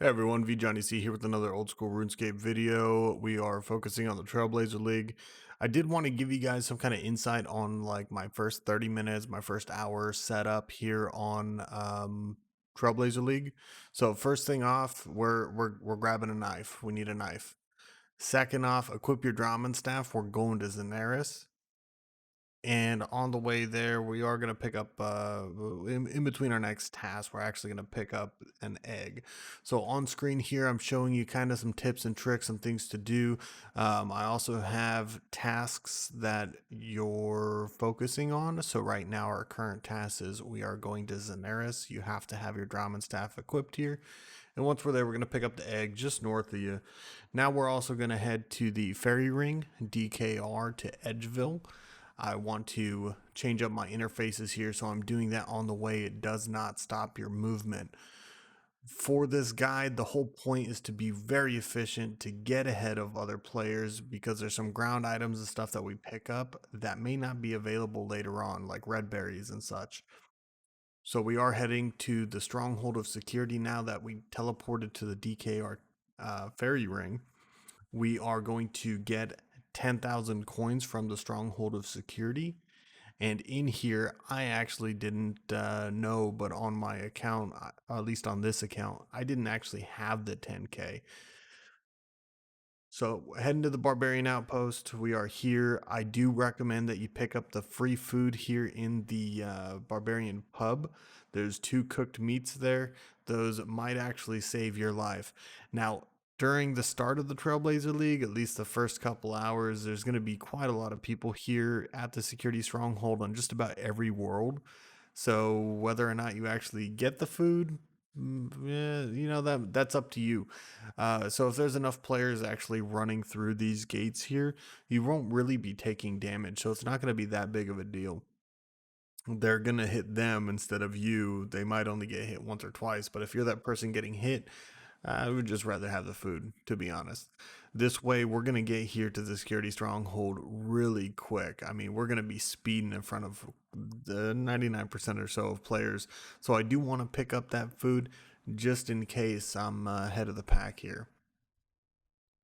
Hey everyone, Johnny C here with another Old School Runescape video. We are focusing on the Trailblazer League. I did want to give you guys some kind of insight on like my first 30 minutes, my first hour setup here on Trailblazer League. So first thing off, we're grabbing a knife. We need a knife. Second off, equip your Draman staff. We're going to Zenaris. And on the way there, we are going to pick up, in between our next task, we're actually going to pick up an egg. So on screen here, I'm showing you kind of some tips and tricks and things to do. I also have tasks that you're focusing on. So right now, our current task is we are going to Zenaris. You have to have your Draman staff equipped here. And once we're there, we're going to pick up the egg just north of you. Now we're also going to head to the ferry ring, DKR, to Edgeville. I want to change up my interfaces here, so I'm doing that on the way. It does not stop your movement. For this guide, the whole point is to be very efficient, to get ahead of other players, because there's some ground items and stuff that we pick up that may not be available later on, like red berries and such. So we are heading to the Stronghold of Security now that we teleported to the DKR ferry ring. We are going to get 10,000 coins from the Stronghold of Security. And in here, I actually didn't know, but on my account, at least on this account, I didn't actually have the 10K. So heading to the Barbarian Outpost, we are here. I do recommend that you pick up the free food here in the Barbarian Pub. There's 2 cooked meats there. Those might actually save your life. Now, during the start of the Trailblazer League, at least the first couple hours, there's going to be quite a lot of people here at the Security Stronghold on just about every world. So whether or not you actually get the food, yeah, that's up to you. So if there's enough players actually running through these gates here, you won't really be taking damage. So it's not going to be that big of a deal. They're going to hit them instead of you. They might only get hit once or twice, but if you're that person getting hit, I would just rather have the food, to be honest. This way, we're going to get here to the security stronghold really quick. I mean, we're going to be speeding in front of the 99% or so of players. So I do want to pick up that food just in case I'm ahead of the pack here.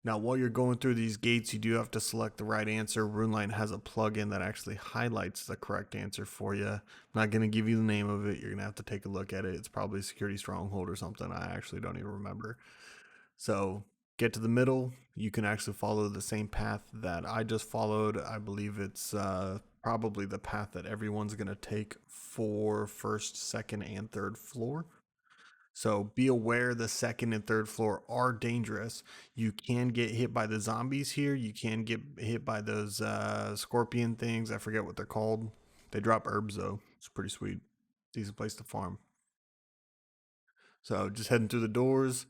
Now, while you're going through these gates, you do have to select the right answer. RuneLine has a plugin that actually highlights the correct answer for you. I'm not going to give you the name of it. You're going to have to take a look at it. It's probably Security Stronghold or something. I actually don't even remember. So get to the middle. You can actually follow the same path that I just followed. I believe it's probably the path that everyone's going to take for first, second, and third floor. So be aware the second and third floor are dangerous. You can get hit by the zombies here. You can get hit by those scorpion things. I forget what they're called. They drop herbs though. It's pretty sweet. Decent place to farm. So just heading through the doors.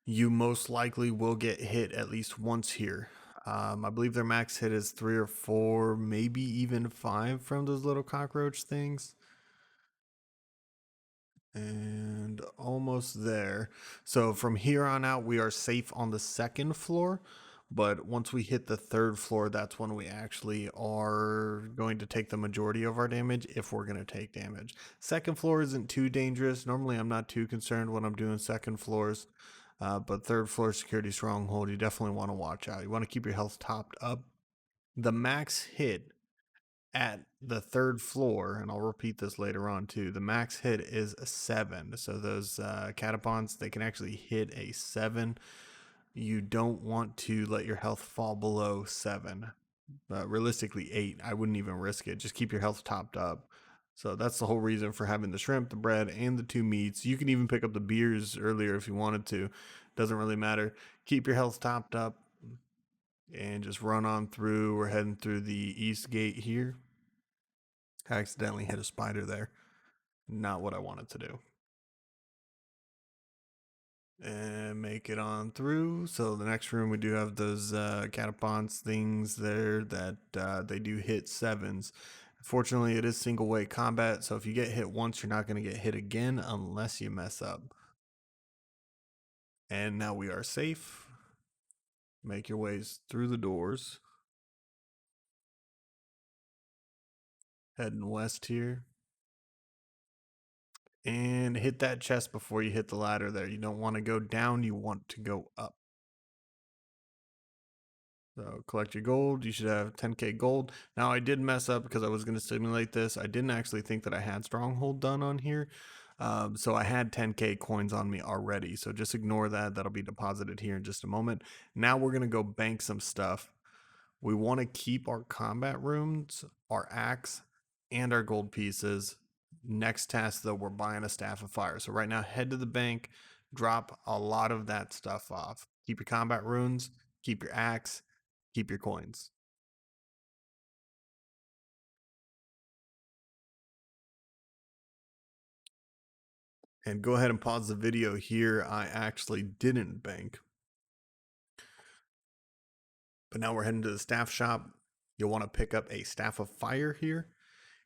You most likely will get hit at least once here. I believe their max hit is 3 or 4, maybe even 5 from those little cockroach things. And almost there. So from here on out, we are safe on the second floor. But once we hit the third floor, that's when we actually are going to take the majority of our damage if we're going to take damage. Second floor isn't too dangerous. Normally, I'm not too concerned when I'm doing second floors. But third floor security stronghold, you definitely want to watch out. You want to keep your health topped up. The max hit at the third floor, and I'll repeat this later on too, the max hit is a 7. So those catapons, they can actually hit a 7. You don't want to let your health fall below 7. Realistically, 8. I wouldn't even risk it. Just keep your health topped up. So that's the whole reason for having the shrimp, the bread, and the 2 meats. You can even pick up the beers earlier if you wanted to. Doesn't really matter. Keep your health topped up and just run on through. We're heading through the east gate here. I accidentally hit a spider there. Not what I wanted to do. And make it on through. So the next room we do have those catapons things there that they do hit 7s. Fortunately, it is single way combat, so if you get hit once, you're not going to get hit again unless you mess up. And now we are safe. Make your ways through the doors. Heading west here. And hit that chest before you hit the ladder there. You don't want to go down, you want to go up. So collect your gold. You should have 10k gold. Now I did mess up because I was going to simulate this. I didn't actually think that I had Stronghold done on here. So I had 10k coins on me already. So just ignore that. That'll be deposited here in just a moment. Now we're going to go bank some stuff. We want to keep our combat rooms, our axe, and our gold pieces. Next task, though, we're buying a staff of fire. So right now, head to the bank, drop a lot of that stuff off. Keep your combat runes, keep your axe, keep your coins. And go ahead and pause the video here. I actually didn't bank. But now we're heading to the staff shop. You'll want to pick up a staff of fire here.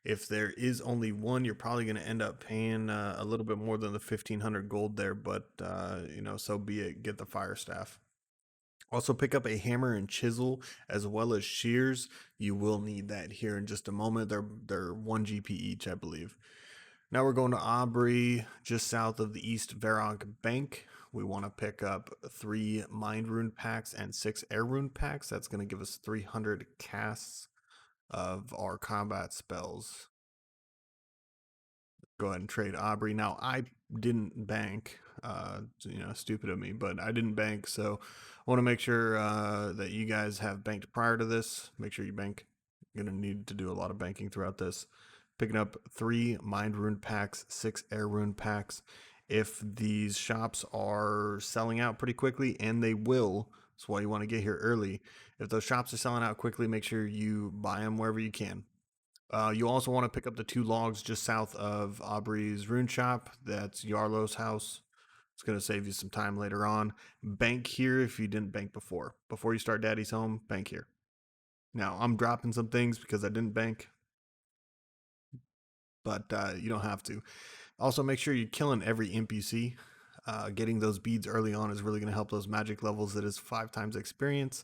If there is only one, you're probably going to end up paying a little bit more than the 1500 gold there, but you know, so be it. Get the fire staff. Also pick up a hammer and chisel as well as shears. You will need that here in just a moment. They're 1 GP each, I believe. Now we're going to Aubrey, just south of the East Varrock Bank. We want to pick up 3 Mind Rune packs and 6 Air Rune packs. That's going to give us 300 casts of our combat spells. Go ahead and trade Aubrey. Now I didn't bank, you know, stupid of me, but I didn't bank, so I want to make sure that you guys have banked prior to this. Make sure you bank. You're gonna need to do a lot of banking throughout this. Picking up 3 Mind Rune packs, 6 Air Rune packs. If these shops are selling out pretty quickly, and they will, that's why you want to get here early. If those shops are selling out quickly, make sure you buy them wherever you can. You also want to pick up the 2 logs just south of Aubrey's rune shop. That's Yarlow's house. It's going to save you some time later on. Bank here if you didn't bank before. Before you start Daddy's home, bank here. Now, I'm dropping some things because I didn't bank, but you don't have to. Also, make sure you're killing every imp you see. Getting those beads early on is really going to help those magic levels. That is 5 times experience.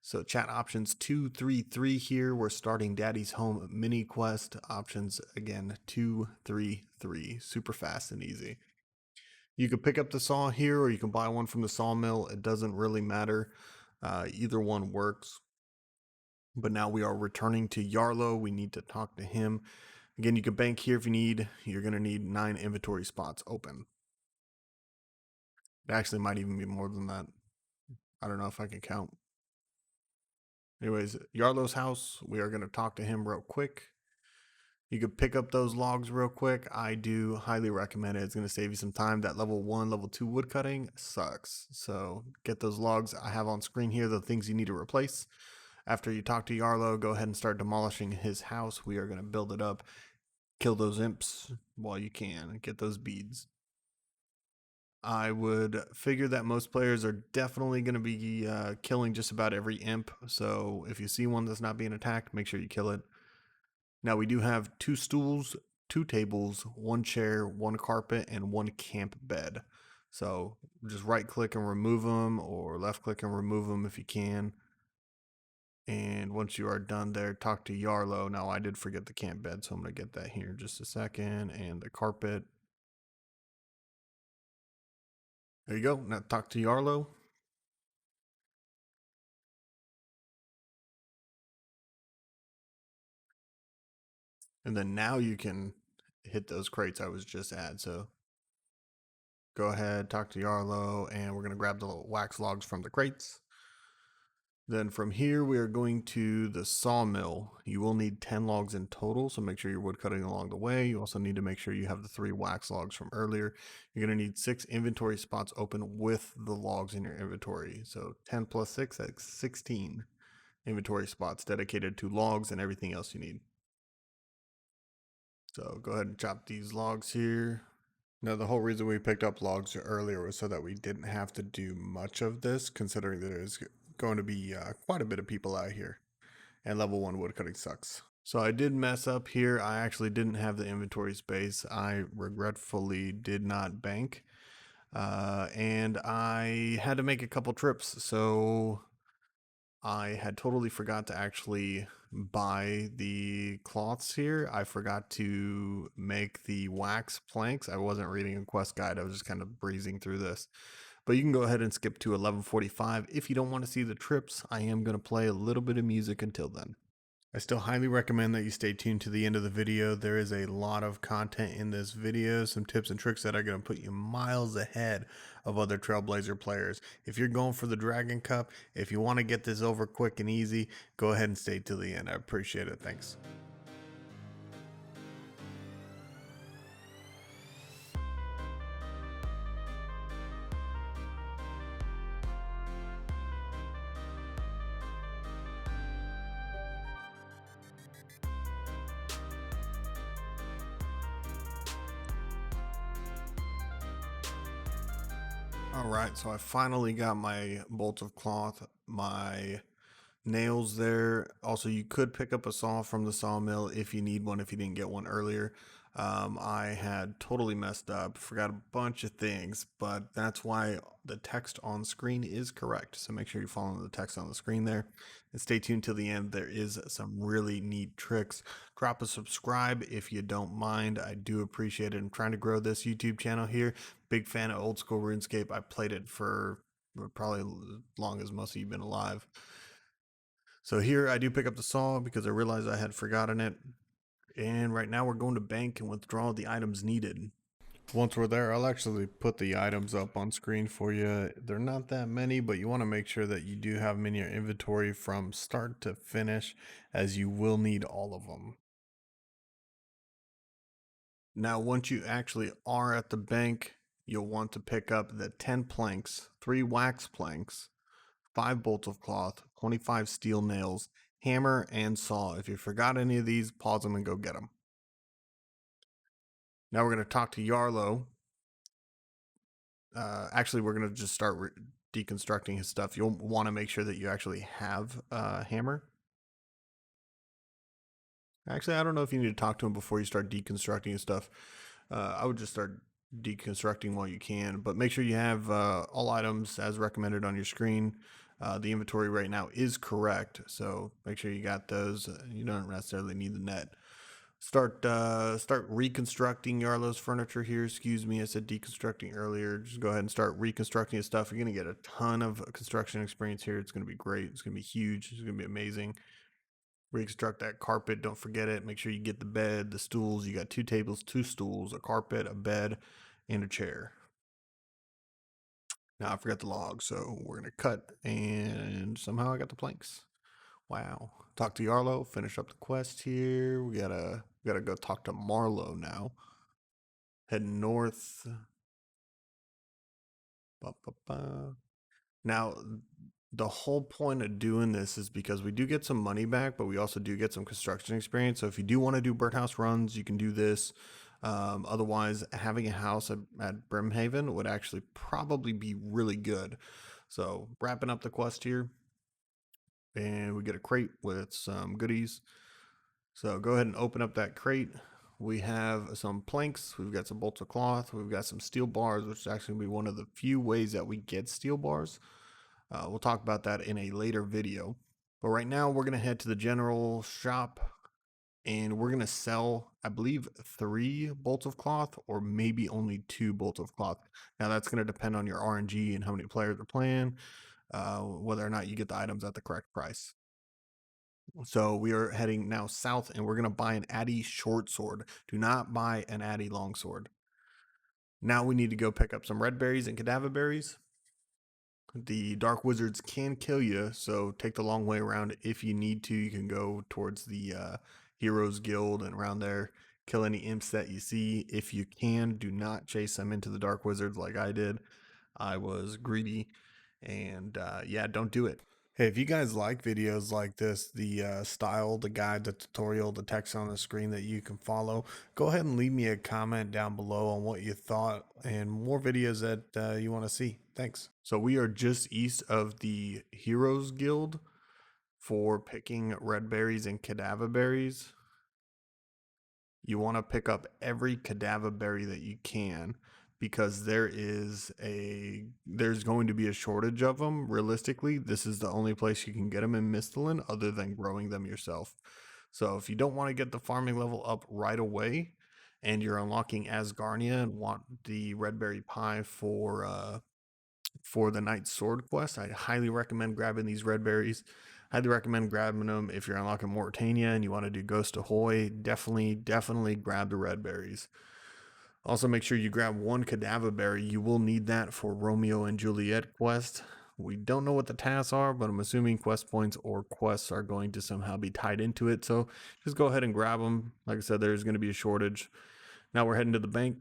So chat options 2, 3, 3 here. We're starting Daddy's Home mini quest. Options again 2, 3, 3. Super fast and easy. You can pick up the saw here or you can buy one from the sawmill. It doesn't really matter. Either one works. But now we are returning to Yarlow. We need to talk to him. Again, you can bank here if you need. You're going to need 9 inventory spots open. It actually might even be more than that. I don't know if I can count. Anyways, Yarlow's house. We are going to talk to him real quick. You could pick up those logs real quick. I do highly recommend it. It's going to save you some time. That level 1, level 2 woodcutting sucks. So get those logs I have on screen here, the things you need to replace. After you talk to Yarlow, go ahead and start demolishing his house. We are going to build it up. Kill those imps while you can. Get those beads. I would figure that most players are definitely going to be killing just about every imp. So if you see one that's not being attacked, make sure you kill it. Now we do have 2 stools, 2 tables, 1 chair, 1 carpet, and 1 camp bed. So just right click and remove them, or left click and remove them if you can. And once you are done there, talk to Yarlow. Now I did forget the camp bed, so I'm going to get that here in just a second. And the carpet. There you go. Now talk to Yarlow. And then now you can hit those crates I was just at. So go ahead, talk to Yarlow, and we're going to grab the wax logs from the crates. Then from here, we are going to the sawmill. You will need 10 logs in total, so make sure you're wood cutting along the way. You also need to make sure you have the 3 wax logs from earlier. You're going to need 6 inventory spots open with the logs in your inventory. So 10 plus 6, that's 16 inventory spots dedicated to logs and everything else you need. So go ahead and chop these logs here. Now, the whole reason we picked up logs earlier was so that we didn't have to do much of this, considering that there's going to be quite a bit of people out here, and level 1 woodcutting sucks. So I did mess up here. I actually didn't have the inventory space. I regretfully did not bank, and I had to make a couple trips. So I had totally forgot to actually buy the cloths here. I forgot to make the wax planks. I wasn't reading a quest guide. I was just kind of breezing through this. But you can go ahead and skip to 11:45 if you don't want to see the trips. I am going to play a little bit of music until then. I still highly recommend that you stay tuned to the end of the video. There is a lot of content in this video, some tips and tricks that are going to put you miles ahead of other Trailblazer players. If you're going for the Dragon Cup, if you want to get this over quick and easy, go ahead and stay till the end. I appreciate it. Thanks. All right, so I finally got my bolts of cloth, my nails there. Also, you could pick up a saw from the sawmill if you need one, if you didn't get one earlier. I had totally messed up, forgot a bunch of things, but that's why the text on screen is correct. So make sure you're following the text on the screen there and stay tuned till the end. There is some really neat tricks. Drop a subscribe if you don't mind. I do appreciate it. I'm trying to grow this YouTube channel here. Big fan of Old School Runescape. I played it for probably as long as most of you have been alive. So here I do pick up the saw because I realized I had forgotten it. And right now we're going to bank and withdraw the items needed. Once we're there, I'll actually put the items up on screen for you. They're not that many, but you want to make sure that you do have them in your inventory from start to finish, as you will need all of them. Now, once you actually are at the bank, you'll want to pick up the 10 planks, 3 wax planks, 5 bolts of cloth, 25 steel nails, hammer, and saw. If you forgot any of these, pause them and go get them. Now we're going to talk to Yarlo. Actually, we're going to just start deconstructing his stuff. You'll want to make sure that you actually have a hammer. Actually, I don't know if you need to talk to him before you start deconstructing his stuff. I would just start deconstructing while you can, but make sure you have all items as recommended on your screen. The inventory right now is correct, so make sure you got those. You don't necessarily need the net. Start reconstructing Yarlo's furniture here. Excuse me, I said deconstructing earlier. Just go ahead and start reconstructing his stuff. You're gonna get a ton of construction experience here. It's gonna be great. It's gonna be huge. It's gonna be amazing. Reconstruct that carpet. Don't forget it. Make sure you get the bed, the stools. You got 2 tables, 2 stools, a carpet, a bed, and a chair. Now I forgot the log, so we're gonna cut, and somehow I got the planks. Wow. Talk to Yarlo, finish up the quest here. We gotta go talk to Marlo now. Heading north. Now, the whole point of doing this is because we do get some money back, but we also do get some construction experience. So if you do want to do birdhouse runs, you can do this. Otherwise, having a house at Brimhaven would actually probably be really good. So wrapping up the quest here, and we get a crate with some goodies. So go ahead and open up that crate. We have some planks, we've got some bolts of cloth, we've got some steel bars, which is actually going to be one of the few ways that we get steel bars. We'll talk about that in a later video. But right now we're going to head to the general shop and we're going to sell, I believe, 3 bolts of cloth or maybe only 2 bolts of cloth. Now that's going to depend on your RNG and how many players are playing, whether or not you get the items at the correct price. So we are heading now south and we're going to buy an Addy short sword. Do not buy an Addy long sword. Now we need to go pick up some red berries and cadaver berries. The dark wizards can kill you, so take the long way around if you need to. You can go towards the Heroes Guild and around there, kill any imps that you see. If you can, do not chase them into the dark wizards like I did. I was greedy, and yeah, don't do it. Hey, if you guys like videos like this, the style, the guide, the tutorial, the text on the screen that you can follow, go ahead and leave me a comment down below on what you thought and more videos that you want to see. Thanks. So we are just east of the Heroes Guild for picking red berries and cadaver berries. You want to pick up every cadaver berry that you can. because there's going to be a shortage of them. Realistically, this is the only place you can get them in Misthalin other than growing them yourself. So if you don't want to get the farming level up right away, and you're unlocking Asgarnia and want the red berry pie for the Knight's Sword quest, I highly recommend grabbing these red berries. Highly recommend grabbing them if you're unlocking Mauritania and you want to do Ghost Ahoy. Definitely grab the red berries. Also, make sure you grab one cadaver berry. You will need that for Romeo and Juliet quest. We don't know what the tasks are, but I'm assuming quest points or quests are going to somehow be tied into it. So just go ahead and grab them. Like I said, there's going to be a shortage. Now we're heading to the bank,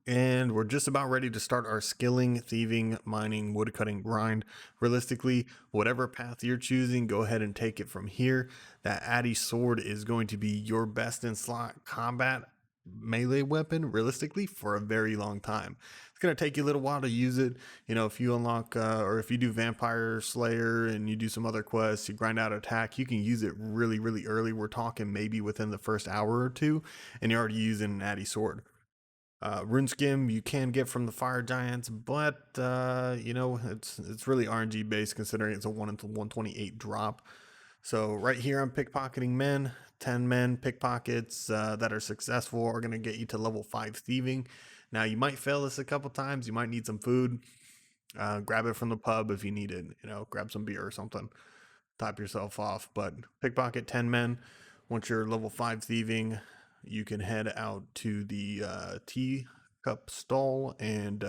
and we're just about ready to start our skilling, thieving, mining, woodcutting grind. Realistically, whatever path you're choosing, go ahead and take it from here. That Addy sword is going to be your best in slot combat melee weapon, realistically, for a very long time. It's going to take you a little while to use it. You know, if you unlock or if you do Vampire Slayer and you do some other quests, you grind out attack, you can use it really early. We're talking maybe within the first hour or two, and you're already using an Addy sword. Runeskim you can get from the fire giants, but you know, it's really RNG based considering it's a 1 into 128 drop. So right here I'm pickpocketing men. 10 men pickpockets that are successful are going to get you to level 5 thieving. Now you might fail this a couple times. You might need some food. Grab it from the pub if you need it. You know, grab some beer or something. Top yourself off. But pickpocket 10 men. Once you're level 5 thieving, you can head out to the teacup stall and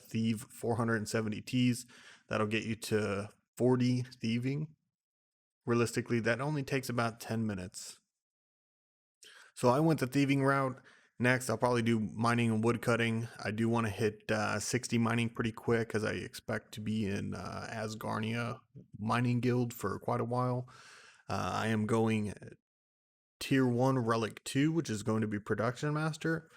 thieve 470 teas. That'll get you to 40 thieving. Realistically, that only takes about 10 minutes. So I went the thieving route. Next, I'll probably do mining and woodcutting. I do want to hit 60 mining pretty quick because I expect to be in Asgarnia mining guild for quite a while. I am going tier 1 relic 2, which is going to be production master.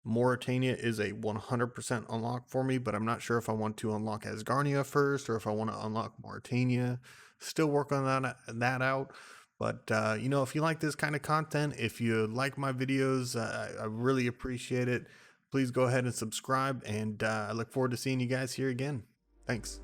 Mauritania is a 100% unlock for me, but I'm not sure if I want to unlock Asgarnia first or if I want to unlock Mauritania. Still work on that out. But you know, if you like this kind of content, if you like my videos, I really appreciate it. Please go ahead and subscribe, and I look forward to seeing you guys here again. Thanks.